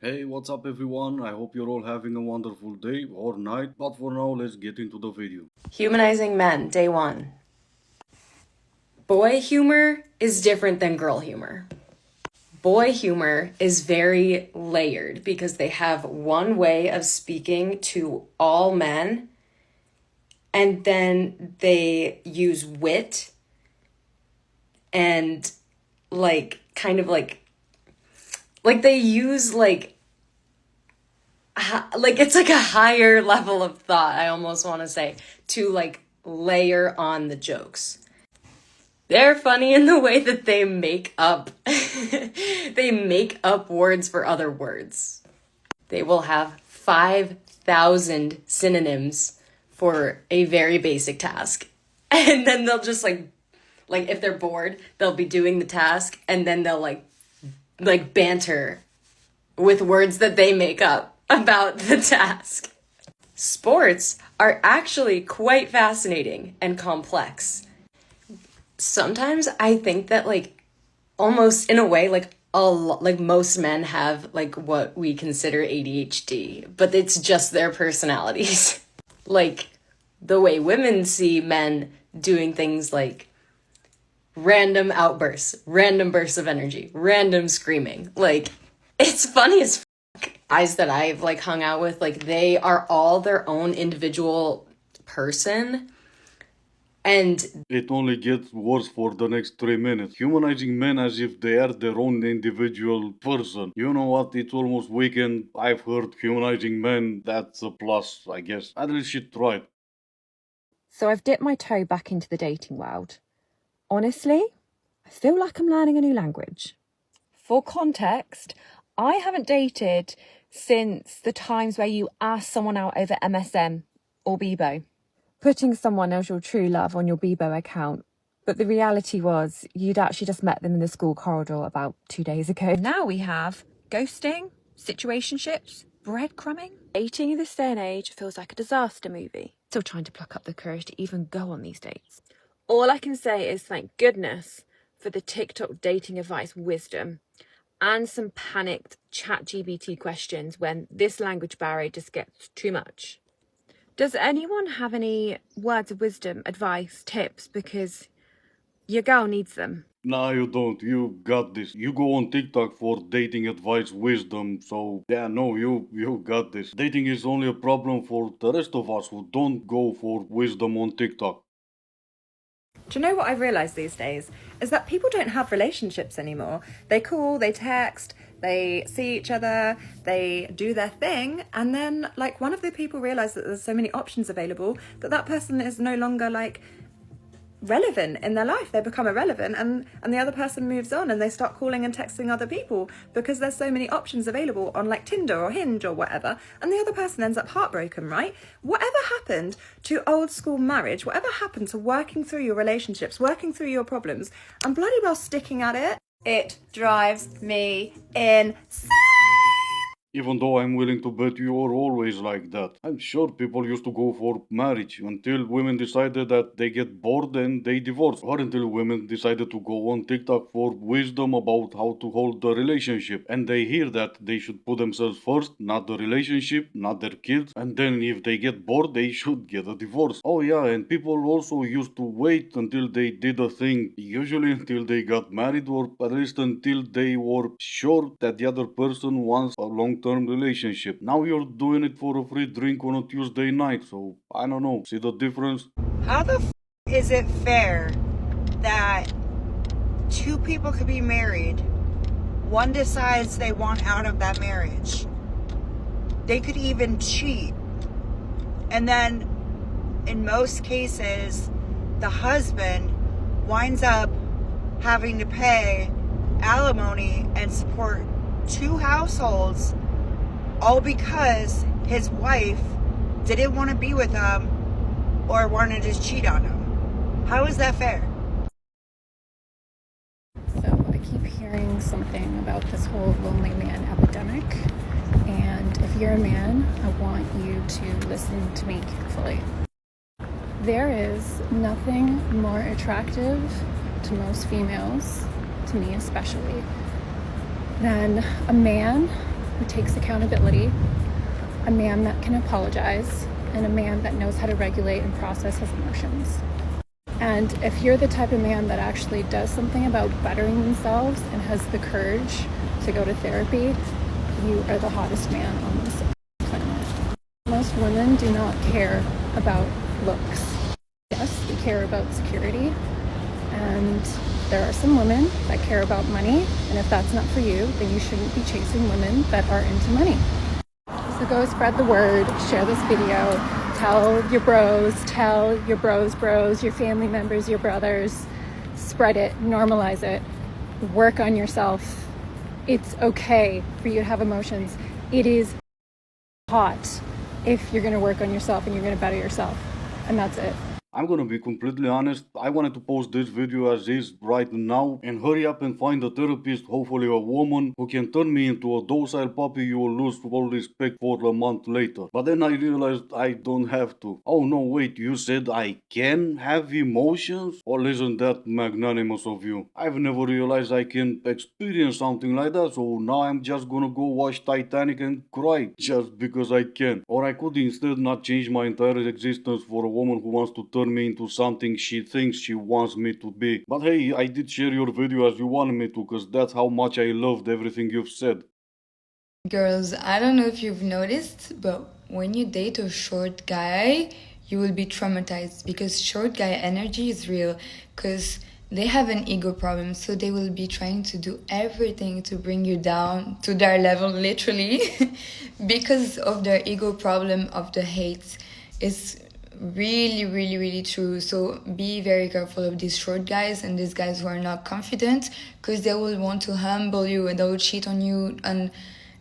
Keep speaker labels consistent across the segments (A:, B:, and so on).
A: Hey, what's up everyone? I hope you're all having a wonderful day or night, but for now, let's get into the video.
B: Humanizing Men, Day 1. Boy humor is different than girl humor. Boy humor is very layered because they have one way of speaking to all men, and then they use wit and they use it's like a higher level of thought, I almost want to say, to layer on the jokes. They're funny in the way that they make up they make up words for other words. They will have 5,000 synonyms for a very basic task. And then they'll just if they're bored, they'll be doing the task and then they'll banter with words that they make up about the task. Sports are actually quite fascinating and complex. Sometimes I think that almost in a way most men have what we consider ADHD, but it's just their personalities. Like the way women see men doing things like random outbursts, random bursts of energy, random screaming. It's funny as guys that I've hung out with, they are all their own individual person. And
A: It only gets worse for the next 3 minutes. Humanizing men as if they are their own individual person. You know what? It's almost weekend. I've heard humanizing men. That's a plus, I guess. At least she tried.
C: So I've dipped my toe back into the dating world. Honestly, I feel like I'm learning a new language. For context, I haven't dated since the times where you ask someone out over MSN or Bebo. Putting someone as your true love on your Bebo account. But the reality was you'd actually just met them in the school corridor about 2 days ago. Now we have ghosting, situationships, breadcrumbing. Dating in this day and age feels like a disaster movie. Still trying to pluck up the courage to even go on these dates. All I can say is thank goodness for the TikTok dating advice wisdom and some panicked ChatGPT questions when this language barrier just gets too much. Does anyone have any words of wisdom, advice, tips? Because your girl needs them.
A: Nah, you don't. You got this. You go on TikTok for dating advice, wisdom. So yeah, no, you got this. Dating is only a problem for the rest of us who don't go for wisdom on TikTok.
D: Do you know what I've realised these days? Is that people don't have relationships anymore. They call, they text, they see each other, they do their thing, and then one of the people realise that there's so many options available that that person is no longer relevant in their life. They become irrelevant, and the other person moves on and they start calling and texting other people because there's so many options available on Tinder or Hinge or whatever, and the other person ends up heartbroken, right? Whatever happened to old school marriage? Whatever happened to working through your relationships, working through your problems, and bloody well sticking at it? It drives me insane.
A: Even though I'm willing to bet you are always like that. I'm sure people used to go for marriage until women decided that they get bored and they divorce. Or until women decided to go on TikTok for wisdom about how to hold the relationship. And they hear that they should put themselves first, not the relationship, not their kids. And then if they get bored, they should get a divorce. Oh yeah, and people also used to wait until they did a thing. Usually until they got married or at least until they were sure that the other person wants a long-term relationship. Now you're doing it for a free drink on a Tuesday night, so I don't know. See the difference?
E: How the is it fair that two people could be married, one decides they want out of that marriage, they could even cheat, and then in most cases the husband winds up having to pay alimony and support two households, all because his wife didn't want to be with him or wanted to cheat on him? How is that fair?
F: So I keep hearing something about this whole lonely man epidemic, and if you're a man, I want you to listen to me carefully. There is nothing more attractive to most females, to me especially, than a man who takes accountability, a man that can apologize, and a man that knows how to regulate and process his emotions. And if you're the type of man that actually does something about bettering themselves and has the courage to go to therapy, you are the hottest man on this planet. Most women do not care about looks. Yes, we care about security, and there are some women that care about money, and if that's not for you, then you shouldn't be chasing women that are into money. So go spread the word, share this video, tell your bros, your family members, your brothers, spread it, normalize it, work on yourself. It's okay for you to have emotions. It is hot if you're gonna work on yourself and you're gonna better yourself. And that's it.
A: I'm gonna be completely honest, I wanted to post this video as is right now and hurry up and find a therapist, hopefully a woman, who can turn me into a docile puppy you will lose all respect for a month later. But then I realized I don't have to. Oh no, wait, you said I can have emotions? Well, isn't that magnanimous of you? I've never realized I can experience something like that, so now I'm just gonna go watch Titanic and cry just because I can. Or I could instead not change my entire existence for a woman who wants to turn me into something she thinks she wants me to be. But hey, I did share your video as you wanted me to, cause that's how much I loved everything you've said.
G: Girls, I don't know if you've noticed, but when you date a short guy, you will be traumatized because short guy energy is real because they have an ego problem, so they will be trying to do everything to bring you down to their level, literally, because of their ego problem of the hate. It's really true. So be very careful of these short guys and these guys who are not confident because they will want to humble you and they will cheat on you and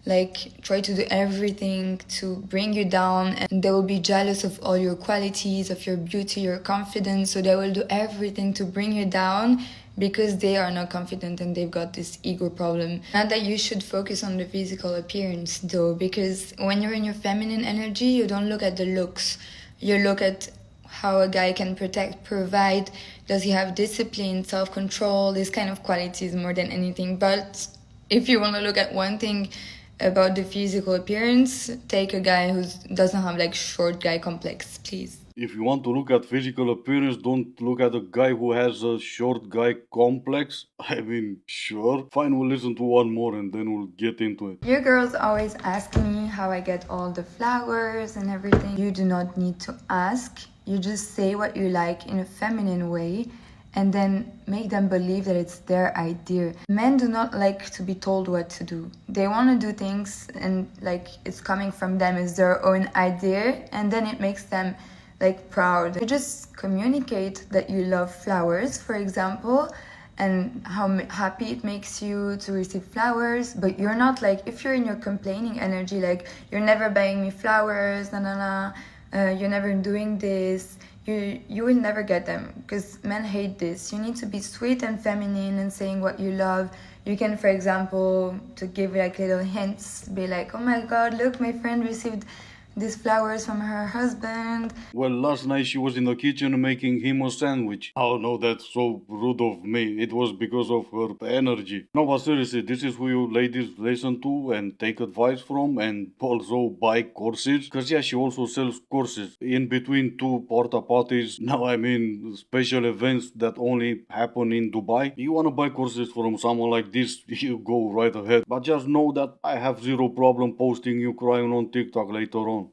G: like try to do everything to bring you down, and they will be jealous of all your qualities, of your beauty, your confidence, so they will do everything to bring you down because they are not confident and they've got this ego problem. Not that you should focus on the physical appearance though, because when you're in your feminine energy, you don't look at the looks, you look at how a guy can protect, provide, does he have discipline, self-control, these kind of qualities more than anything. But if you want to look at one thing about the physical appearance, take a guy who doesn't have like short guy complex, please.
A: If you want to look at physical appearance, don't look at a guy who has a short guy complex. I mean, sure. Fine, we'll listen to one more and then we'll get into it.
G: Your girls always ask me how I get all the flowers and everything. You do not need to ask. You just say what you like in a feminine way and then make them believe that it's their idea. Men do not like to be told what to do. They want to do things and like it's coming from them, it's their own idea, and then it makes them like proud. You just communicate that you love flowers, for example, and how happy it makes you to receive flowers, but you're not like, if you're in your complaining energy, like you're never buying me flowers, you're never doing this, you will never get them because men hate this. You need to be sweet and feminine and saying what you love. You can, for example, to give like little hints, be like, oh my god, look, my friend received these flowers from her husband.
A: Well, last night she was in the kitchen making him a sandwich. Oh no, that's so rude of me. It was because of her energy. No, but seriously, this is who you ladies listen to and take advice from and also buy courses. Cause yeah, she also sells courses in between two porta potties. Now I mean special events that only happen in Dubai. You wanna buy courses from someone like this, you go right ahead. But just know that I have zero problem posting you crying on TikTok later on.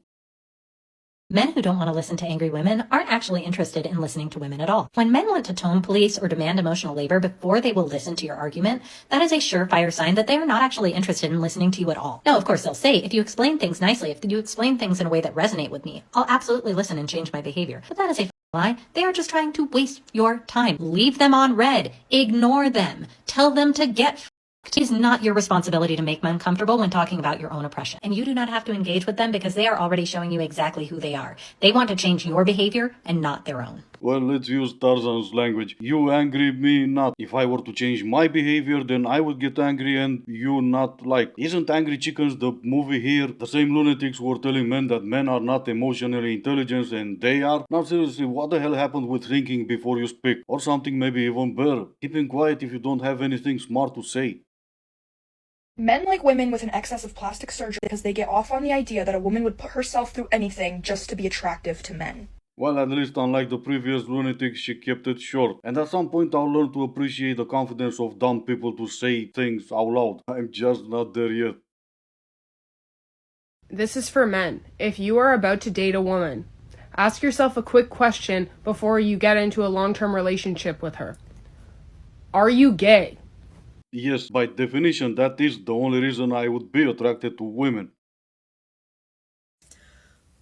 H: Men who don't want to listen to angry women aren't actually interested in listening to women at all. When men want to tone police or demand emotional labor before they will listen to your argument, that is a surefire sign that they are not actually interested in listening to you at all. Now, of course, they'll say, if you explain things nicely, if you explain things in a way that resonate with me, I'll absolutely listen and change my behavior. But that is a lie. They are just trying to waste your time. Leave them on red. Ignore them. Tell them to get it is not your responsibility to make men comfortable when talking about your own oppression. And you do not have to engage with them because they are already showing you exactly who they are. They want to change your behavior and not their own.
A: Well, let's use Tarzan's language. You angry, me not. If I were to change my behavior, then I would get angry and you not like. Isn't Angry Chickens the movie here? The same lunatics who are telling men that men are not emotionally intelligent and they are? Now seriously, what the hell happened with thinking before you speak? Or something maybe even better. Keeping quiet if you don't have anything smart to say.
I: Men like women with an excess of plastic surgery because they get off on the idea that a woman would put herself through anything just to be attractive to men.
A: Well, at least unlike the previous lunatic, she kept it short. And at some point, I'll learn to appreciate the confidence of dumb people to say things out loud. I'm just not there yet.
J: This is for men. If you are about to date a woman, ask yourself a quick question before you get into a long-term relationship with her. Are you gay?
A: Yes, by definition, that is the only reason I would be attracted to women.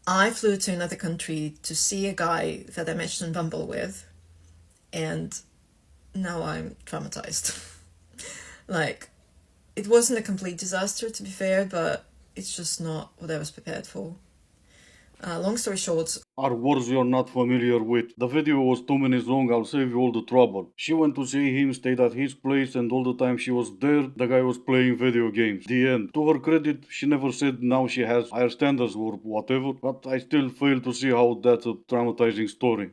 K: I flew to another country to see a guy that I matched on Bumble with, and now I'm traumatized. Like, it wasn't a complete disaster, to be fair, but it's just not what I was prepared for. Long story short,
A: Are words you're not familiar with. The video was 2 minutes long, I'll save you all the trouble. She went to see him, stayed at his place, and all the time she was there, the guy was playing video games. The end. To her credit, she never said now she has higher standards or whatever, but I still fail to see how that's a traumatizing story.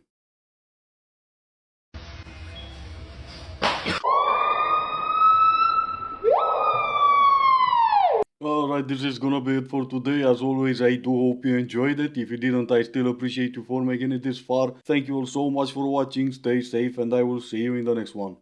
A: Alright, this is gonna be it for today. As always, I do hope you enjoyed it. If you didn't, I still appreciate you for making it this far. Thank you all so much for watching. Stay safe, and I will see you in the next one.